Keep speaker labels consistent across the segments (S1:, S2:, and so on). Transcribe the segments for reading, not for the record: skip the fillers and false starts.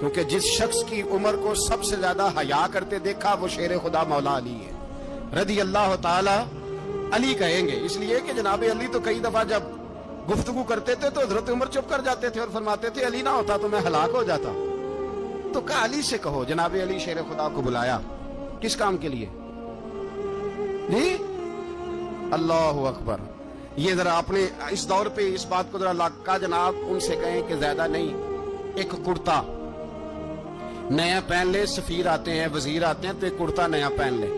S1: کیونکہ جس شخص کی عمر کو سب سے زیادہ حیا کرتے دیکھا وہ شیر خدا مولا علی ہے رضی اللہ تعالی علی کہیں گے، اس لیے کہ جناب علی تو کئی دفعہ جب گفتگو کرتے تھے تو حضرت عمر چپ کر جاتے تھے اور فرماتے تھے علی نہ ہوتا تو میں ہلاک ہو جاتا، تو کہا علی سے کہو۔ جناب علی شیر خدا کو بلایا، کس کام کے لیے؟ جی اللہ اکبر۔ یہ ذرا اپنے اس دور پہ اس بات کو ذرا لاکا جناب ان سے کہیں کہ زیادہ نہیں، ایک کرتا نیا پہن لے، سفیر آتے ہیں وزیر آتے ہیں تو ایک کرتا نیا پہن لے۔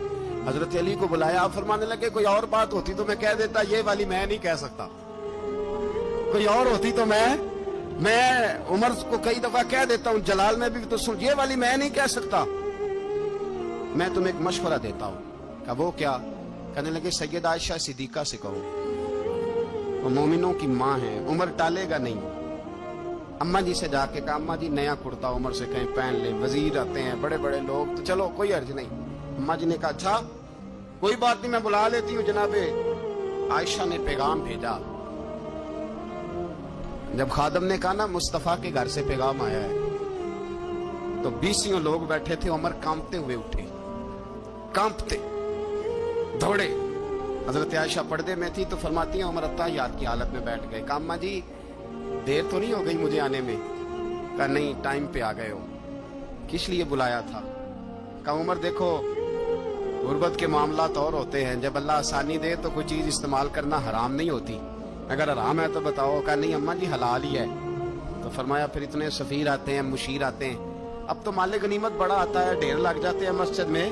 S1: حضرت علی کو بلایا، آپ فرمانے لگے کوئی اور بات ہوتی تو میں کہہ دیتا، یہ والی میں نہیں کہہ سکتا، کوئی اور ہوتی تو میں عمر کو کئی دفعہ کہہ دیتا ہوں، جلال میں بھی تو سن، یہ والی میں نہیں کہہ سکتا، میں تمہیں ایک مشورہ دیتا ہوں۔ کہ وہ کیا؟ کہنے لگے سیدہ عائشہ صدیقہ سے کہو، وہ مومنوں کی ماں ہے، عمر ٹالے گا نہیں۔ اماں جی سے جا کے کہا اماں جی نیا کرتا عمر سے کہیں پہن لے، وزیر آتے ہیں بڑے بڑے لوگ، تو چلو کوئی حرج نہیں۔ اماں جی نے کہا اچھا کوئی بات نہیں، میں بلا لیتی ہوں۔ جناب عائشہ نے پیغام بھیجا، جب خادم نے کہا نا مصطفیٰ کے گھر سے پیغام آیا ہے، تو 20 لوگ بیٹھے تھے، عمر کانپتے ہوئے اٹھے، کانپتے دوڑے۔ حضرت عائشہ پردے میں تھی تو فرماتی ہیں عمر اتحیات کی حالت میں بیٹھ گئے۔ کہا اماں جی دیر تو نہیں ہو گئی مجھے آنے میں؟ کہا نہیں ٹائم پہ آ گئے ہو۔ کس لیے بلایا تھا؟ کہا عمر دیکھو غربت کے معاملات اور ہوتے ہیں، جب اللہ آسانی دے تو کوئی چیز استعمال کرنا حرام نہیں ہوتی، اگر حرام ہے تو بتاؤ۔ کہا نہیں اماں جی حلال ہی ہے۔ تو فرمایا پھر اتنے سفیر آتے ہیں، مشیر آتے ہیں، اب تو مال غنیمت بڑا آتا ہے، ڈھیر لگ جاتے ہیں مسجد میں،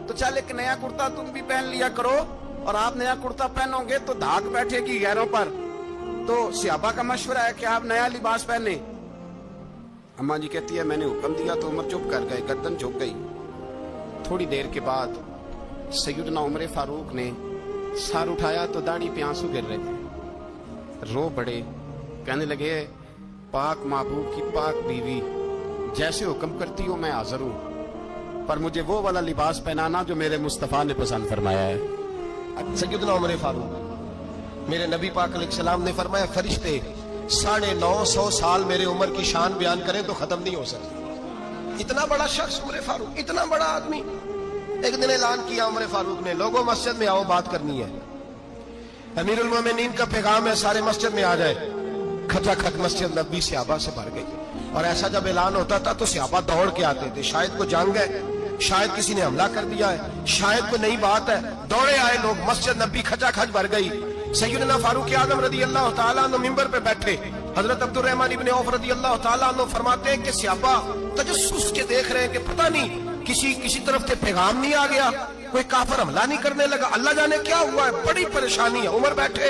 S1: تو چل ایک نیا کرتا تم بھی پہن لیا کرو، اور آپ نیا کرتا پہنو گے تو دھاگ بیٹھے گی غیروں پر۔ تو صحابہ کا مشورہ ہے کہ آپ نیا لباس پہنے۔ اماں جی کہتی ہے میں نے حکم دیا تو عمر چپ کر گئے، گردن جھک گئی۔ تھوڑی دیر کے بعد سیدنا عمر فاروق نے سر اٹھایا تو داڑھی پہ آنسو گر رہے تھے، رو پڑے، کہنے لگے پاک محبوب کی پاک بیوی جیسے حکم کرتی ہو میں حاضر ہوں، پر مجھے وہ والا لباس پہنانا جو میرے مصطفیٰ نے پسند فرمایا ہے۔
S2: سیدنا عمر فاروق، میرے نبی پاک علیہ السلام نے فرمایا فرشتے 950 سال میرے عمر کی شان بیان کریں تو ختم نہیں ہو سکتی۔ اتنا بڑا شخص عمر فاروق، اتنا بڑا آدمی۔ ایک دن اعلان کیا عمر فاروق نے، لوگوں مسجد میں آؤ بات کرنی ہے، امیر المومنین کا پیغام ہے، سارے مسجد میں آ جائے۔ کھچا کھچ مسجد نبی صحابہ سے بھر گئی، اور ایسا جب اعلان ہوتا تھا تو صحابہ دوڑ کے آتے تھے، شاید کو جنگ ہے، شاید کسی نے حملہ کر دیا ہے، شاید کوئی نئی بات ہے، دوڑے آئے لوگ، مسجد نبی کھچا کھچ بھر گئی۔ سیدنا فاروق اعظم رضی اللہ تعالیٰ عنہ منبر پہ بیٹھے، حضرت عبد الرحمن ابن عوف رضی اللہ تعالیٰ عنہ فرماتے ہیں کہ صحابہ تجسس کے دیکھ رہے ہیں کہ پتہ نہیں کسی طرف سے پیغام نہیں آ گیا، کوئی کافر حملہ نہیں کرنے لگا، اللہ جانے کیا ہوا ہے، بڑی پریشانی ہے۔ عمر بیٹھے،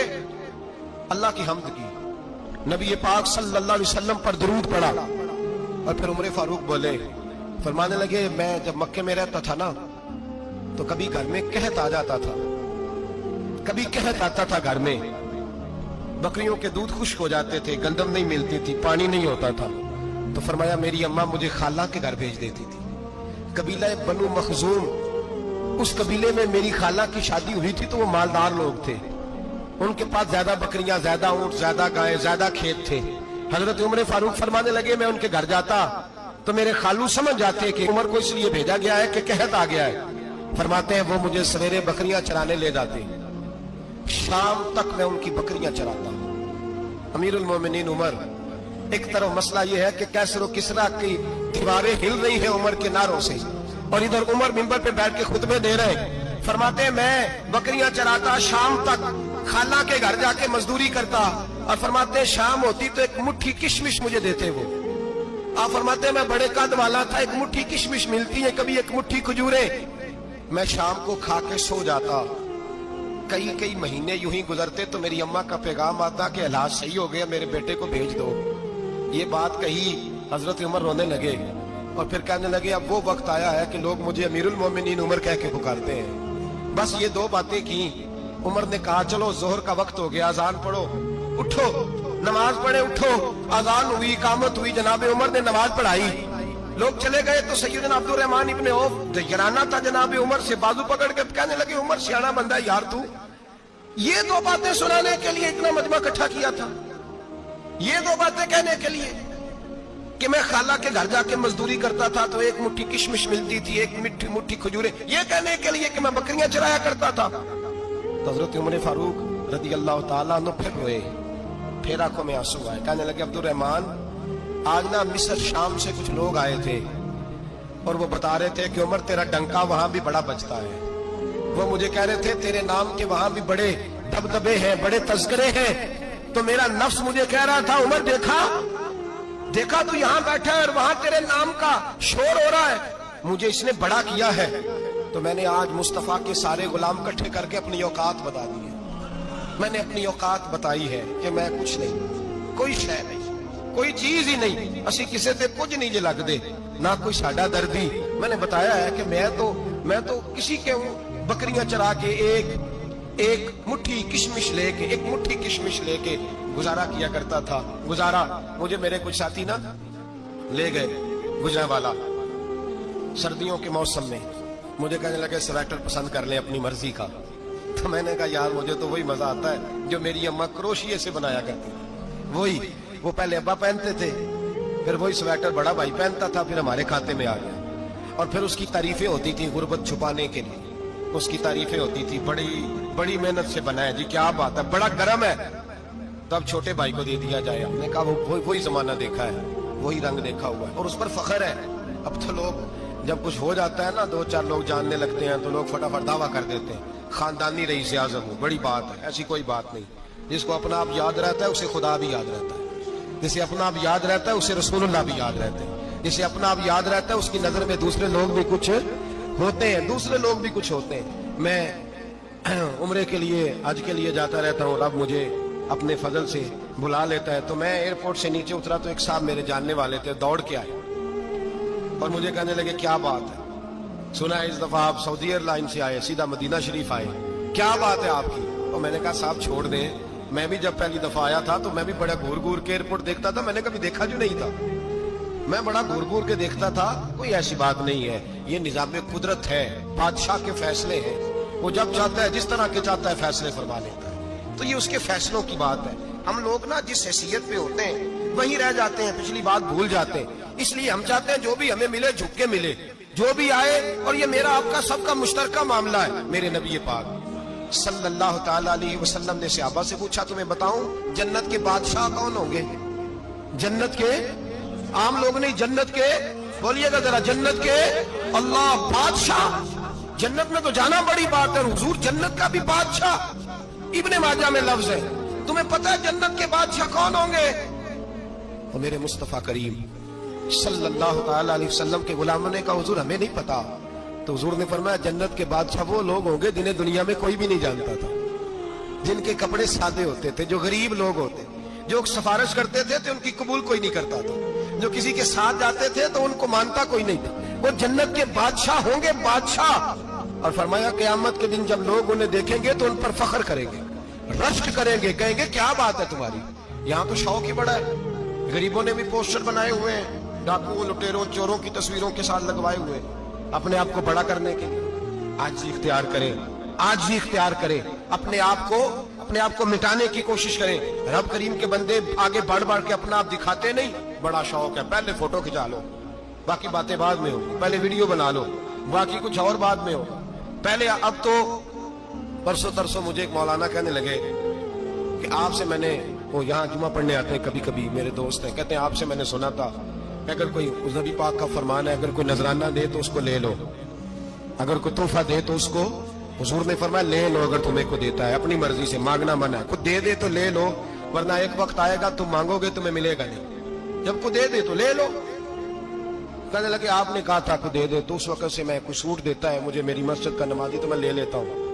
S2: اللہ کی حمد کی، نبی پاک صلی اللہ علیہ وسلم پر درود پڑھا، اور پھر عمر فاروق بولے، فرمانے لگے میں جب مکے میں رہتا تھا نا تو کبھی گھر میں قحط آ جاتا تھا، کبھی قحط آتا تھا گھر میں، بکریوں کے دودھ خشک ہو جاتے تھے، گندم نہیں ملتی تھی، پانی نہیں ہوتا تھا، تو فرمایا میری اماں مجھے خالہ کے گھر بھیج دیتی تھی، قبیلہ بنو مخزوم، اس قبیلے میں میری خالہ کی شادی ہوئی تھی تو وہ مالدار لوگ تھے، ان کے پاس زیادہ بکریاں، زیادہ اونٹ، زیادہ گائیں، زیادہ کھیت تھے۔ حضرت عمر فاروق فرمانے لگے میں ان کے گھر جاتا تو میرے خالو سمجھ جاتے کہ عمر کو اس لیے بھیجا گیا ہے کہ قحط آ گیا ہے، فرماتے ہیں وہ مجھے سویرے بکریاں چرانے لے جاتے، شام تک میں ان کی بکریاں چراتا۔ امیر المومنین عمر، ایک طرف مسئلہ یہ ہے کہ کیسر و کسرا کی دیواریں ہل رہی ہیں عمر کے نعروں سے، اور ادھر عمر منبر پہ بیٹھ کے خطبے دے رہے ہیں، فرماتے ہیں میں بکریاں چراتا، شام تک خالہ کے گھر جا کے مزدوری کرتا، اور فرماتے ہیں شام ہوتی تو ایک مٹھی کشمش مجھے دیتے وہ، آپ فرماتے ہیں میں بڑے قد والا تھا، ایک مٹھی کشمش ملتی ہے، کبھی ایک مٹھی کھجوریں، میں شام کو کھا کے سو جاتا۔ کئی مہینے یوں ہی گزرتے تو میری اماں کا پیغام آتا کہ علاج صحیح ہو گیا، میرے بیٹے کو بھیج دو۔ یہ بات کہی، حضرت عمر رونے لگے، اور پھر کہنے لگے اب وہ وقت آیا ہے کہ لوگ مجھے امیر المومنین عمر کہہ کے پکارتے ہیں۔ بس یہ 2 باتیں کی، عمر نے کہا چلو ظہر کا وقت ہو گیا، اذان پڑھو، اٹھو نماز پڑھے، اٹھو، اذان ہوئی، اقامت ہوئی، جناب عمر نے نماز پڑھائی، لوگ چلے گئے تو سیدنا عبد الرحمن ابن عوف دیگرانہ تھا جناب عمر سے، بازو پکڑ کے کہنے لگے عمر سیانا بندہ یار تو یہ 2 باتیں سنانے کے لیے اتنا مجمع اکٹھا کیا تھا، یہ 2 باتیں کہنے کے لیے؟ کہ میں خالہ کے گھر جا کے مزدوری کرتا تھا تو ایک مٹھی کشمش ملتی تھی، ایک مٹھی کھجوریں، یہ کہنے کے لیے کہ میں بکریاں چرایا کرتا تھا؟ تو حضرت عمر فاروق رضی اللہ تعالیٰ عنہ پھر روئے، پھر آنکھوں میں آنسو آئے، کہنے لگے عبد الرحمن آج نا مصر شام سے کچھ لوگ آئے تھے اور وہ بتا رہے تھے کہ عمر تیرا ڈنکا وہاں بھی بڑا بجتا ہے، وہ مجھے کہہ رہے تھے تیرے نام کے وہاں بھی بڑے دبدبے ہیں، بڑے تذکرے ہیں، تو میرا نفس مجھے کہہ رہا تھا عمر دیکھا تو یہاں بیٹھا ہے اور وہاں تیرے نام کا شور ہو رہا ہے، مجھے اس نے بڑا کیا ہے، تو میں نے آج مصطفیٰ کے سارے غلام کٹھے کر کے اپنی اوقات بتا دی ہے، میں نے اپنی اوقات بتائی ہے کہ میں کچھ نہیں، کوئی شے نہیں، کوئی چیز ہی نہیں، اسی کسے تے کچھ نہیں جے لگ دے، نہ کوئی ساڈا دردی۔ میں نے بتایا ہے کہ میں تو کسی کے ہوں، بکریاں چرا کے ایک مٹھی کشمش لے کے گزارا کیا کرتا تھا۔ گزارا مجھے میرے کچھ ساتھی نا لے گئے گجرانوالا سردیوں کے موسم میں، مجھے کہنے لگے سویٹر پسند کر لیں اپنی مرضی کا، تو میں نے کہا یار مجھے تو وہی مزہ آتا ہے جو میری اماں کروشیے سے بنایا کرتی تھی، وہ پہلے ابا پہنتے تھے، پھر وہی سویٹر بڑا بھائی پہنتا تھا، پھر ہمارے کھاتے میں آ گیا، اور پھر اس کی تعریفیں ہوتی تھی غربت چھپانے کے لیے، اس کی تعریفیں ہوتی تھی بڑی محنت سے بنا ہے جی، کیا بات ہے، بڑا گرم ہے، تب چھوٹے بھائی کو دے دیا جائے۔ ہم نے کہا وہی زمانہ دیکھا ہے، وہی رنگ دیکھا ہوا ہے، اور اس پر فخر ہے۔ اب تو لوگ جب کچھ ہو جاتا ہے نا، 2-4 لوگ جاننے لگتے ہیں تو لوگ فٹافٹ دعویٰ کر دیتے ہیں خاندانی رئیس اعظم ہوں، بڑی بات ہے، ایسی کوئی بات نہیں۔ جس کو اپنا آپ یاد رہتا ہے اسے خدا بھی یاد رہتا ہے، جسے اپنا آپ یاد رہتا ہے اسے رسول اللہ بھی یاد رہتے ہیں، جسے اپنا آپ یاد رہتا ہے اس کی نظر میں دوسرے لوگ بھی کچھ ہوتے ہیں۔ میں عمرے کے لیے حج کے لیے جاتا رہتا ہوں، رب مجھے اپنے فضل سے بلا لیتا ہے، تو میں ایئرپورٹ سے نیچے اترا تو ایک صاحب میرے جاننے والے تھے، دوڑ کے آئے اور مجھے کہنے لگے کیا بات ہے، سنا ہے اس دفعہ آپ سعودی ایئر لائن سے آئے، سیدھا مدینہ شریف آئے، کیا بات ہے آپ کی؟ اور میں نے کہا صاحب چھوڑ دیں، میں بھی جب پہلی دفعہ آیا تھا تو میں بھی بڑا گھور کے ایئرپورٹ دیکھتا تھا، میں نے کبھی دیکھا جو نہیں تھا، میں بڑا گھور کے دیکھتا تھا، کوئی ایسی بات نہیں ہے، یہ نظام قدرت ہے، بادشاہ کے فیصلے ہیں، وہ جب چاہتا ہے جس طرح کے چاہتا ہے فیصلے فرما لیتا ہے، تو یہ اس کے فیصلوں کی بات ہے۔ ہم لوگ نا جس حیثیت پہ ہوتے ہیں وہیں رہ جاتے ہیں، پچھلی بات بھول جاتے ہیں، اس لیے ہم چاہتے ہیں جو بھی ہمیں ملے جھک کے ملے، جو بھی آئے، اور یہ میرا آپ کا سب کا مشترکہ معاملہ ہے۔ میرے نبی پاک صلی اللہ تعالی علیہ وسلم نے صحابہ سے پوچھا تمہیں بتاؤں جنت کے بادشاہ کون ہوں گے؟ جنت کے عام لوگ نہیں، جنت کے بولیے گا ذرا، جنت کے اللہ بادشاہ، جنت میں تو جانا بڑی بات ہے، حضور جنت کا بھی بادشاہ، ابن ماجہ میں لفظ ہے، تمہیں پتہ ہے جنت کے بادشاہ کون ہوں گے؟ اور میرے مصطفیٰ کریم صلی اللہ تعالی علیہ وسلم کے غلاموں نے کہا حضور ہمیں نہیں پتا، تو حضور نے فرمایا جنت کے بادشاہ وہ لوگ ہوں گے جنہیں دنیا میں کوئی بھی نہیں جانتا تھا، جن کے کپڑے سادے ہوتے تھے، جو غریب لوگ ہوتے، جو سفارش کرتے تھے تو ان کی قبول کوئی نہیں کرتا تھا، جو کسی کے ساتھ جاتے تھے تو ان کو مانتا کوئی نہیں تھا، وہ جنت کے بادشاہ ہوں گے، بادشاہ۔ اور فرمایا قیامت کے دن جب لوگ انہیں دیکھیں گے تو ان پر فخر کریں گے، رشک کریں گے، کہیں گے کیا بات ہے تمہاری، یہاں تو شوق ہی بڑا ہے۔ غریبوں نے بھی پوسٹر بنائے ہوئے ہیں، ڈاکو لٹیروں چوروں کی تصویروں کے ساتھ لگوائے ہوئے، اپنے آپ کو بڑا کرنے کے لیے۔ عاجزی اختیار کریں، اپنے آپ کو مٹانے کی کوشش کریں۔ رب کریم کے بندے آگے بڑھ کے اپنا آپ دکھاتے نہیں، بڑا شوق ہے، پہلے فوٹو کھچا لو، باقی باتیں بعد میں ہو، پہلے ویڈیو بنا لو، باقی کچھ اور بعد میں ہو، پہلے۔ اب تو پرسوں ترسوں مجھے ایک مولانا کہنے لگے کہ آپ سے میں نے، وہ یہاں جمعہ پڑھنے آتے ہیں کبھی کبھی، میرے دوست ہیں، کہتے ہیں آپ سے میں نے سنا تھا اگر کوئی نبی پاک کا فرمان ہے، اگر کوئی نذرانہ دے تو اس کو لے لو، اگر کوئی تحفہ دے تو اس کو، حضور نے فرمایا لے لو، اگر تمہیں کو دیتا ہے اپنی مرضی سے، مانگنا منع ہے، کوئی دے دے تو لے لو، ورنہ ایک وقت آئے گا تم مانگو گے تمہیں ملے گا نہیں، جب کو دے دے تو لے لو۔ کہنے لگے آپ نے کہا تھا کو دے دے، تو اس وقت سے میں کوئی سوٹ دیتا ہے مجھے میری مسجد کا نمازی تو میں لے لیتا ہوں،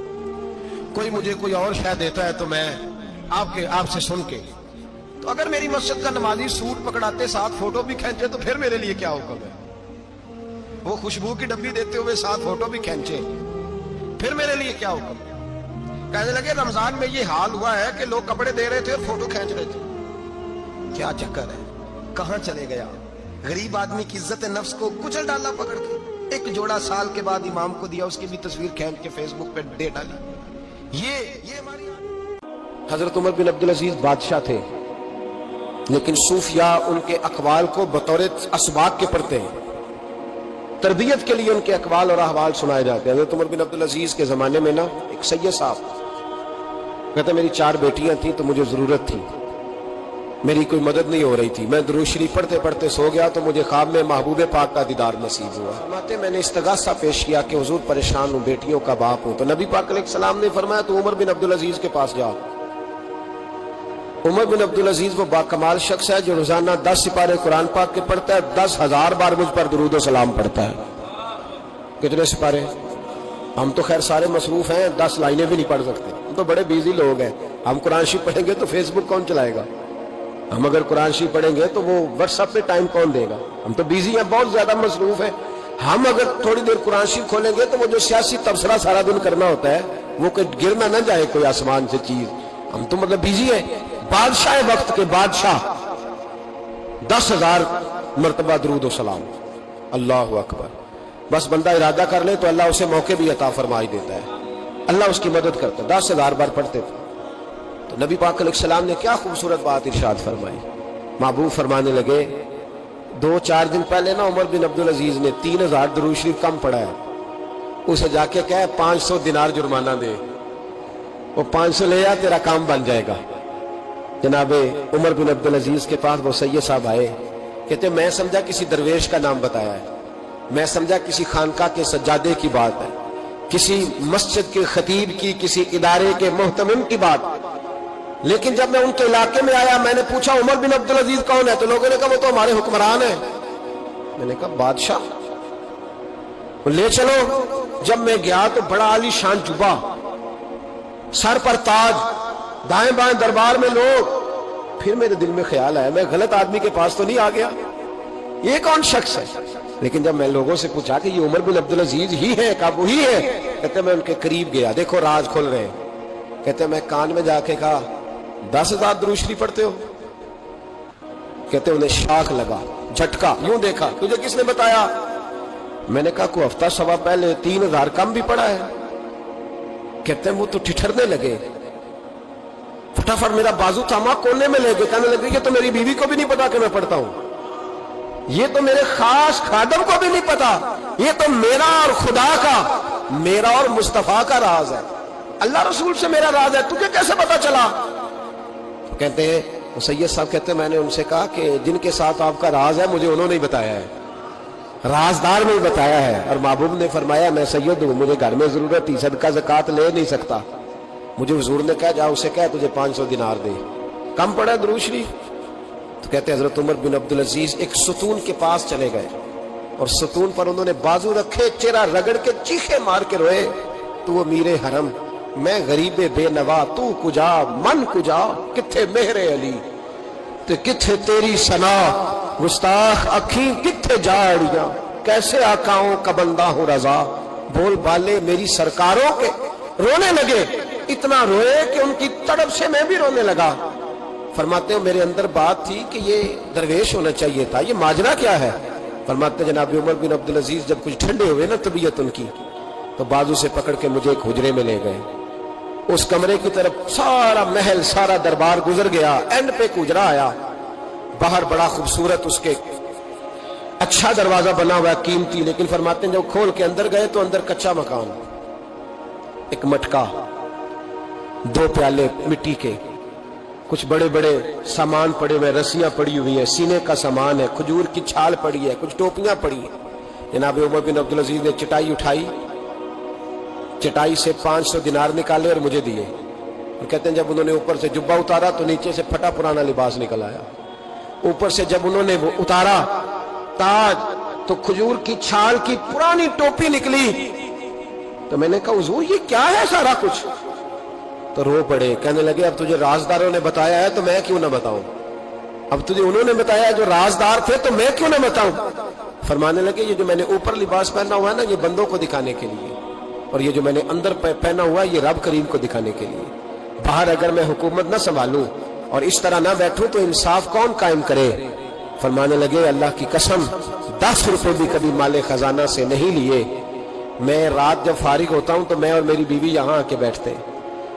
S2: کوئی مجھے کوئی اور شے دیتا ہے تو میں آپ سے سن کے، تو اگر میری مسجد کا نمازی سوٹ پکڑاتے ساتھ فوٹو بھی کھینچے تو پھر میرے لیے کیا حکم ہے؟ وہ خوشبو کی ڈبی دیتے ہوئے ساتھ فوٹو بھی کھینچے، پھر میرے لیے کیا حکم ہے؟ کہنے لگے رمضان میں یہ حال ہوا ہے کہ لوگ کپڑے دے رہے تھے اور فوٹو کھینچ رہے تھے، کیا چکر ہے، کہاں چلے گیا؟ غریب آدمی کی عزت نفس کو کچل ڈالا پکڑ کے، ایک جوڑا سال کے بعد امام کو دیا، اس کی بھی تصویر کھینچ کے فیس بک پہ دے ڈالی۔ یہ ہماری حضرت عمر بن عبدالعزیز بادشاہ تھے، لیکن صوفیاء ان کے اقوال کو بطور اسباق کے پڑھتے ہیں، تربیت کے لیے ان کے اقوال اور احوال سنائے جاتے ہیں۔ حضرت عمر بن عبدالعزیز کے زمانے میں نا ایک سید صاحب کہتے میری 4 بیٹیاں تھیں تو مجھے ضرورت تھی، میری کوئی مدد نہیں ہو رہی تھی، میں درود شریف پڑھتے پڑھتے سو گیا تو مجھے خواب میں محبوب پاک کا دیدار نصیب ہوا۔ فرماتے میں نے استغاثہ پیش کیا کہ حضور پریشان ہوں، بیٹیوں کا باپ ہوں، تو نبی پاک علیہ السلام نے فرمایا تو عمر بن عبدالعزیز کے پاس جا۔ عمر بن عبدالعزیز وہ باکمال شخص ہے جو روزانہ 10 سپارے قرآن پاک کے پڑھتا ہے، 10,000 بار مجھ پر درود و سلام پڑھتا ہے۔ کتنے سپارے؟ ہم تو خیر سارے مصروف ہیں، 10 لائنیں بھی نہیں پڑھ سکتے، ہم تو بڑے بیزی لوگ ہیں۔ ہم قرآن شریف پڑھیں گے تو فیس بک کون چلائے گا؟ ہم اگر قرآن شریف پڑھیں گے تو وہ واٹس ایپ پہ ٹائم کون دے گا؟ ہم تو بیزی ہیں، بہت زیادہ مصروف ہیں۔ ہم اگر تھوڑی دیر قرآن شریف کھولیں گے تو وہ جو سیاسی تبصرہ سارا دن کرنا ہوتا ہے وہ کوئی گرنا نہ جائے کوئی آسمان سے چیز، ہم تو مطلب بیزی ہیں۔ بادشاہ وقت کے بادشاہ 10,000 مرتبہ درود و سلام، اللہ اکبر۔ بس بندہ ارادہ کر لے تو اللہ اسے موقع بھی عطا فرمائی دیتا ہے، اللہ اس کی مدد کرتا ہے۔ 10,000 بار پڑھتے تھے تو نبی پاک علیہ السلام نے کیا خوبصورت بات ارشاد فرمائی۔ محبوب فرمانے لگے 2-4 دن پہلے نا عمر بن عبدالعزیز نے 3,000 درود شریف کم پڑھا ہے، اسے جا کے کہے 500 دینار جرمانہ دے، وہ 500 لے آ تیرا کام بن جائے گا۔ جناب عمر بن عبدالعزیز کے پاس وہ سید صاحب آئے، کہتے میں سمجھا کسی درویش کا نام بتایا ہے، میں سمجھا کسی خانقاہ کے سجادے کی بات ہے، کسی مسجد کے خطیب کی، کسی ادارے کے محتمم کی بات، لیکن جب میں ان کے علاقے میں آیا میں نے پوچھا عمر بن عبدالعزیز کون ہے تو لوگوں نے کہا وہ تو ہمارے حکمران ہیں۔ میں نے کہا بادشاہ؟ لے چلو۔ جب میں گیا تو بڑا عالی شان جبہ، سر پر تاج، دائیں بائیں دربار میں لوگ۔ پھر میرے دل میں خیال آیا میں غلط آدمی کے پاس تو نہیں آ گیا، یہ کون شخص ہے؟ لیکن جب میں لوگوں سے پوچھا کہ یہ عمر بن عبدالعزیز ہی ہے، کہا وہی ہے۔ کہتے میں ان کے قریب گیا، دیکھو راز کھل رہے ہیں۔ کہتے میں کان میں جا کے کہا 10,000 درود شریف پڑھتے ہو؟ کہتے انہیں شاخ لگا، جھٹکا، یوں دیکھا تجھے کس نے بتایا؟ میں نے کہا کوئی ہفتہ سوا پہلے 3,000 کم بھی پڑھا ہے۔ کہتے ہیں وہ تو ٹھٹھرنے لگے، فٹافٹ میرا بازو تھاما، کونے میں لے گئے، کہنے لگے کہ تو میری بیوی کو بھی نہیں پتا کہ میں پڑھتا ہوں، یہ تو میرے خاص خادم کو بھی نہیں پتا، یہ تو میرا اور خدا کا، میرا اور مصطفیٰ کا راز ہے، اللہ رسول سے میرا راز ہے، تجھے کیسے پتا چلا؟ کہتے ہیں سید صاحب کہتے ہیں میں نے ان سے کہا کہ جن کے ساتھ آپ کا راز ہے مجھے انہوں نے ہی بتایا ہے، رازدار نے ہی بتایا ہے۔ اور محبوب نے فرمایا میں سید ہوں، مجھے گھر میں ضرورت تھی، صدقہ زکوٰۃ لے نہیں سکتا، مجھے حضور نے کہا جا اسے کہہ تجھے 500 دینار دے، کم پڑا درود شریف۔ تو کہتے ہیں حضرت عمر بن عبدالعزیز ایک ستون کے پاس چلے گئے اور ستون پر انہوں نے بازو رکھے، چہرہ رگڑ کے چیخے مار کے روئے، تو وہ میر حرم، میں غریب بے نوا، تو کجا من کجا، کتھے مہر علی تے کتھے تیری ثنا، گستاخ اکھیں کتھے جاڑیاں، کیسے آقاؤں کا بندہ ہوں رضا، بول بالے میری سرکاروں کے۔ رونے لگے، اتنا روئے کہ ان کی تڑپ سے میں بھی رونے لگا۔ فرماتے ہیں میرے اندر بات تھی کہ یہ درویش ہونا چاہیے تھا، یہ ماجرا کیا ہے؟ فرماتے جناب عمر بن عبدالعزیز جب کچھ ٹھنڈے ہوئے نا طبیعت ان کی، تو بازو سے پکڑ کے مجھے ایک حجرے میں لے گئے، اس کمرے کی طرف سارا محل سارا دربار گزر گیا، اینڈ پہ ایک حجرا آیا، باہر بڑا خوبصورت اس کے اچھا دروازہ بنا ہوا ہے قیمتی، لیکن فرماتے ہیں جب کھول کے اندر گئے تو اندر کچا مکان، ایک مٹکا، 2 پیالے مٹی کے، کچھ بڑے بڑے سامان پڑے ہوئے، رسیاں پڑی ہوئی ہیں، سینے کا سامان ہے، کھجور کی چھال پڑی ہے، کچھ ٹوپیاں پڑی ہیں۔ جناب عمر بن عبدالعزیز نے چٹائی اٹھائی، چٹائی سے 500 دینار نکالے اور مجھے دیے، اور کہتے ہیں جب انہوں نے اوپر سے جبہ اتارا تو نیچے سے پھٹا پرانا لباس نکل آیا، اوپر سے جب انہوں نے وہ اتارا تاج تو کھجور کی چھال کی پرانی ٹوپی نکلی، تو میں نے کہا حضور یہ کیا ہے سارا کچھ؟ تو رو پڑے، کہنے لگے اب تجھے رازداروں نے بتایا ہے تو میں کیوں نہ بتاؤں، اب تجھے انہوں نے بتایا جو رازدار تھے تو میں کیوں نہ بتاؤں؟ فرمانے لگے یہ جو میں نے اوپر لباس پہنا ہوا ہے نا یہ بندوں کو دکھانے کے لیے، اور یہ جو میں نے اندر پہنا ہوا ہے یہ رب کریم کو دکھانے کے لیے، باہر اگر میں حکومت نہ سنبھالوں اور اس طرح نہ بیٹھوں تو انصاف کون قائم کرے؟ فرمانے لگے اللہ کی قسم 10 روپے بھی کبھی مال خزانہ سے نہیں لیے، میں رات جب فارغ ہوتا ہوں تو میں اور میری بیوی یہاں آ کے بیٹھتے ہیں،